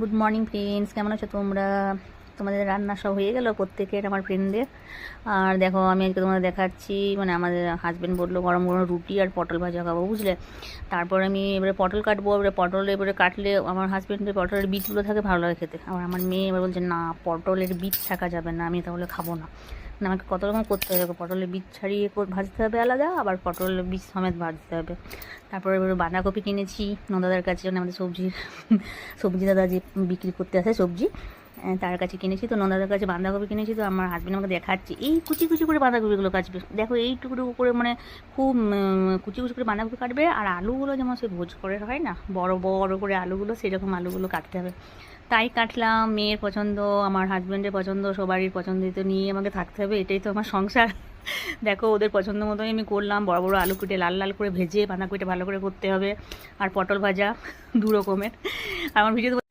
Good morning friends, কেমন আছো তোমরা? তোমাদের রান্না সব হয়ে গেল প্রত্যেকের, আমার ফ্রেন্ডদের। আর দেখো, আমি আজকে তোমাদের দেখাচ্ছি, মানে আমাদের হাজব্যান্ড বললো গরম গরম রুটি আর পটল ভাজা খাবো, বুঝলে। তারপর আমি এবারে পটল কাটবো, এবারে পটল এবারে কাটলে আমার হাজব্যান্ডের পটলের বীজগুলো থাকে, ভালো লাগে খেতে। আর আমার মেয়ে এবার বলছে না, পটলের বীজ থাকা যাবে না, আমি তাহলে খাবো না। মানে আমাকে কত রকম করতে হবে, পটলের বীজ ছাড়িয়ে ভাজতে হবে আলাদা, আবার পটলের বীজ সমেত ভাজতে হবে। তারপরে এবার বাঁধাকপি কিনেছি নন্দাদার কাছে, মানে আমাদের সবজি দাদা যে বিক্রি করতে আসে সবজি, তার কাছে কিনেছি। তো নন্দাদার কাছে বাঁধাকপি কিনেছি। তো আমার হাজব্যান্ড আমাকে দেখাচ্ছি, এই কুচি কুচি করে বাঁধাকপিগুলো কাটবে, দেখো এইটুকু করে, মানে খুব কুচি কুচি করে বাঁধাকপি কাটবে। আর আলুগুলো যেমন সে ভোজ করে হয় না, বড় বড় করে আলুগুলো, সেরকম আলুগুলো কাটতে হবে। তাই কাটলাম। মেয়ের পছন্দ, আমার হাজব্যান্ডের পছন্দ, সবারই পছন্দ তো নিয়ে আমাকে থাকতে হবে, এটাই তো আমার সংসার। দেখো, ওদের পছন্দ মতোই আমি করলাম। বড় বড় আলু কেটে লাল লাল করে ভেজে বাঁধাকপিটা ভালো করে করতে হবে, আর পটল ভাজা, দু রকমের। আমার ভিডিও